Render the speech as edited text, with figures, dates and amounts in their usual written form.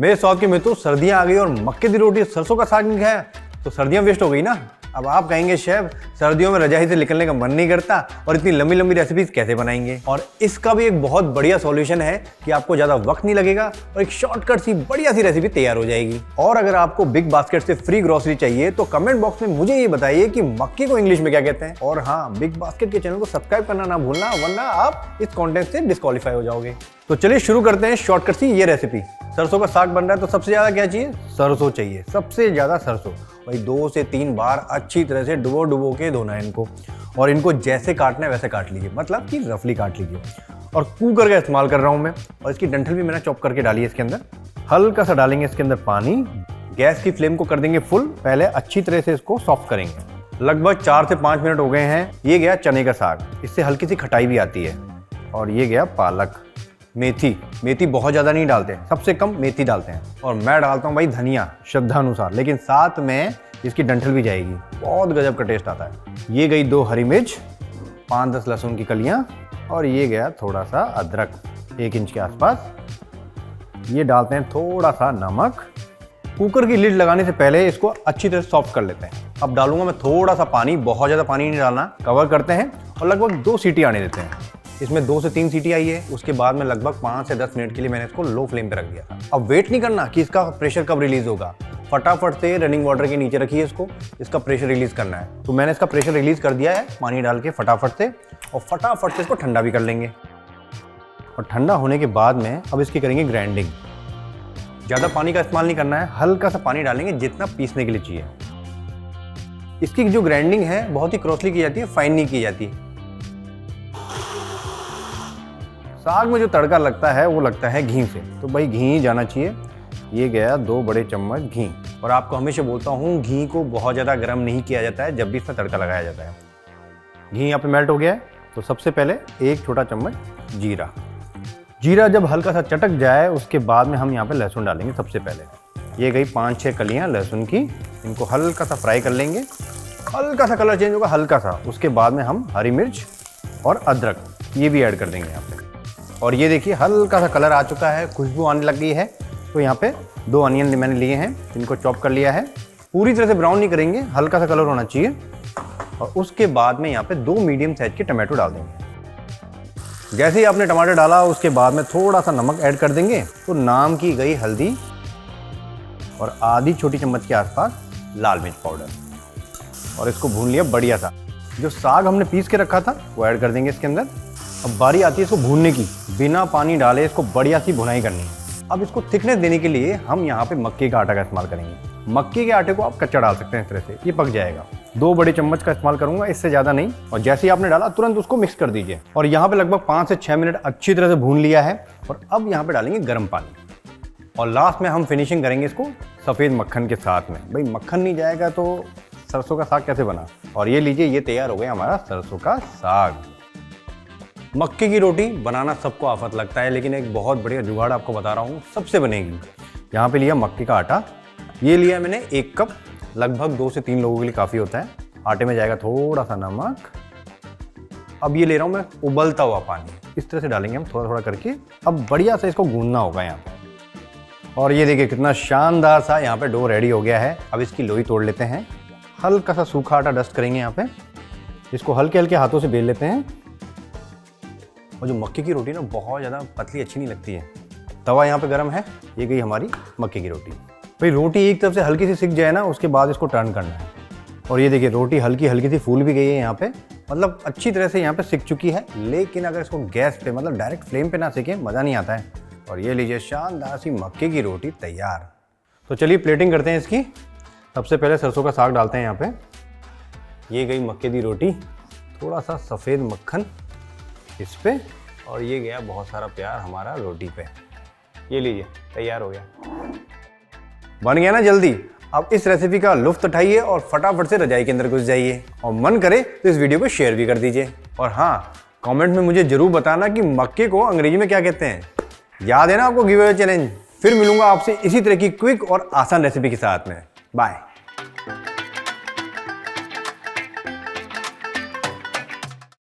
मेरे शौक के मित्रों, सर्दियां आ गई और मक्के की रोटी सरसों का साग नहीं खाया तो सर्दियां वेस्ट हो गई ना। अब आप कहेंगे शेफ, सर्दियों में रजाई से निकलने का मन नहीं करता और इतनी लंबी लंबी रेसिपीज कैसे बनाएंगे। और इसका भी एक बहुत बढ़िया सॉल्यूशन है कि आपको ज्यादा वक्त नहीं लगेगा और एक शॉर्टकट सी बढ़िया सी रेसिपी तैयार हो जाएगी। और अगर आपको बिग बास्केट से फ्री ग्रोसरी चाहिए तो कमेंट बॉक्स में मुझे ये बताइए कि मक्के को इंग्लिश में क्या कहते हैं। और हाँ, बिग बास्केट के चैनल को सब्सक्राइब करना ना भूलना, वरना आप इस कॉन्टेंट से डिस्क्वालीफाई हो जाओगे। तो चलिए शुरू करते हैं शॉर्टकट सी ये रेसिपी। सरसों का साग बन रहा है तो सबसे ज्यादा क्या चाहिए? सरसों चाहिए, सबसे ज्यादा सरसों। भाई 2 से 3 बार अच्छी तरह से डुबो के धोना है इनको, और इनको जैसे काटना है वैसे काट लीजिए, मतलब कि रफली काट लीजिए। और कुकर का इस्तेमाल कर रहा हूं मैं, और इसकी डंठल भी मैंने चॉप करके डाली है इसके अंदर। हल्का सा डालेंगे इसके अंदर पानी, गैस की फ्लेम को कर देंगे फुल। पहले अच्छी तरह से इसको सॉफ्ट करेंगे। लगभग 4 से 5 मिनट हो गए हैं। ये गया चने का साग, इससे हल्की सी खटाई भी आती है। और ये गया पालक। मेथी बहुत ज़्यादा नहीं डालते, सबसे कम मेथी डालते हैं। और मैं डालता हूँ भाई धनिया, श्रद्धा अनुसार, लेकिन साथ में इसकी डंठल भी जाएगी, बहुत गजब का टेस्ट आता है। ये गई 2 हरी मिर्च, 5-10 लहसुन की कलियाँ, और ये गया थोड़ा सा अदरक 1 इंच के आसपास। ये डालते हैं थोड़ा सा नमक। कुकर की लिड लगाने से पहले इसको अच्छी तरह सॉफ्ट कर लेते हैं। अब डालूंगा मैं थोड़ा सा पानी, बहुत ज़्यादा पानी नहीं डालना। कवर करते हैं और लगभग 2 सीटी आने देते हैं। इसमें 2 से 3 सीटी आई है। उसके बाद में लगभग 5 से 10 मिनट के लिए मैंने इसको लो फ्लेम पे रख दिया था। अब वेट नहीं करना कि इसका प्रेशर कब रिलीज होगा, फटाफट से रनिंग वाटर के नीचे रखिए इसको, इसका प्रेशर रिलीज करना है। तो मैंने इसका प्रेशर रिलीज कर दिया है पानी डाल के फटाफट से, और फटाफट से इसको ठंडा भी कर लेंगे। और ठंडा होने के बाद में अब इसकी करेंगे ग्राइंडिंग। ज़्यादा पानी का इस्तेमाल नहीं करना है, हल्का सा पानी डालेंगे जितना पीसने के लिए चाहिए। इसकी जो ग्राइंडिंग है बहुत ही क्रॉसली की जाती है, फाइन नहीं की जाती। साग में जो तड़का लगता है वो लगता है घी से, तो भाई घी ही जाना चाहिए। ये गया 2 बड़े चम्मच घी। और आपको हमेशा बोलता हूँ, घी को बहुत ज़्यादा गर्म नहीं किया जाता है जब भी इसमें तड़का लगाया जाता है। घी यहाँ पे मेल्ट हो गया है, तो सबसे पहले 1 छोटा चम्मच जीरा। जीरा जब हल्का सा चटक जाए उसके बाद में हम यहाँ पे लहसुन डालेंगे। सबसे पहले ये गई 5-6 कलियाँ लहसुन की, इनको हल्का सा फ्राई कर लेंगे। हल्का सा कलर चेंज होगा, हल्का सा। उसके बाद में हम हरी मिर्च और अदरक ये भी ऐड कर देंगे यहाँ पे। और ये देखिए हल्का सा कलर आ चुका है, खुशबू आने लग गई है। तो यहाँ पे 2 अनियन मैंने लिए हैं, इनको चॉप कर लिया है। पूरी तरह से ब्राउन नहीं करेंगे, हल्का सा कलर होना चाहिए। और उसके बाद में यहाँ पे 2 मीडियम साइज के टमाटो डाल देंगे। जैसे ही आपने टमाटर डाला उसके बाद में थोड़ा सा नमक ऐड कर देंगे। तो नाम की गई हल्दी और आधी छोटी चम्मच के आसपास लाल मिर्च पाउडर, और इसको भून लिया बढ़िया सा। जो साग हमने पीस के रखा था वो ऐड कर देंगे इसके अंदर। अब बारी आती है इसको भूनने की, बिना पानी डाले इसको बढ़िया सी भुनाई करनी है। अब इसको थिकनेस देने के लिए हम यहाँ पे मक्के का आटा का इस्तेमाल करेंगे। मक्के के आटे को आप कच्चा डाल सकते हैं, इस तरह से ये पक जाएगा। 2 बड़े चम्मच का इस्तेमाल करूंगा, इससे ज़्यादा नहीं। और जैसे ही आपने डाला तुरंत उसको मिक्स कर दीजिए। और यहाँ पे लगभग 5 से 6 मिनट अच्छी तरह से भून लिया है। और अब यहाँ पे डालेंगे गर्म पानी, और लास्ट में हम फिनिशिंग करेंगे इसको सफ़ेद मक्खन के साथ में। भाई मक्खन नहीं जाएगा तो सरसों का साग कैसे बना। और ये लीजिए, ये तैयार हो गया हमारा सरसों का साग। मक्के की रोटी बनाना सबको आफत लगता है, लेकिन एक बहुत बढ़िया जुगाड़ आपको बता रहा हूँ, सबसे बनेगी। यहाँ पे लिया मक्के का आटा, ये लिया मैंने 1 कप, लगभग 2 से 3 लोगों के लिए काफ़ी होता है। आटे में जाएगा थोड़ा सा नमक। अब ये ले रहा हूँ मैं उबलता हुआ पानी, इस तरह से डालेंगे हम थोड़ा थोड़ा करके। अब बढ़िया से इसको गूंदना होगा यहाँ पे। और ये देखिए कितना शानदार सा यहाँ पे डो रेडी हो गया है। अब इसकी लोई तोड़ लेते हैं। हल्का सा सूखा आटा डस्ट करेंगे यहाँ पे, इसको हल्के हल्के हाथों से बेल लेते हैं। और जो मक्के की रोटी ना बहुत ज़्यादा पतली अच्छी नहीं लगती है। तवा यहाँ पे गर्म है, ये गई हमारी मक्के की रोटी। भाई रोटी एक तरफ से हल्की सी सिक जाए ना, उसके बाद इसको टर्न करना है। और ये देखिए रोटी हल्की हल्की सी फूल भी गई है यहाँ पे, मतलब अच्छी तरह से यहाँ पे सिक चुकी है। लेकिन अगर इसको गैस पे, मतलब डायरेक्ट फ्लेम पे ना सिके, मज़ा नहीं आता है। और ये लीजिए शानदार सी मक्के की रोटी तैयार। तो चलिए प्लेटिंग करते हैं इसकी। सबसे पहले सरसों का साग डालते हैं यहाँ पे। ये गई मक्के की रोटी, थोड़ा सा सफ़ेद मक्खन इस पे, और ये गया बहुत सारा प्यार हमारा रोटी पे। ये लीजिए तैयार हो गया, बन गया ना जल्दी। अब इस रेसिपी का लुत्फ उठाइए और फटाफट से रजाई के अंदर घुस जाइए। और मन करे तो इस वीडियो को शेयर भी कर दीजिए। और हाँ, कमेंट में मुझे जरूर बताना कि मक्के को अंग्रेजी में क्या कहते हैं। याद है ना आपको गिव अवे चैलेंज। फिर मिलूंगा आपसे इसी तरह की क्विक और आसान रेसिपी के साथ में। बाय।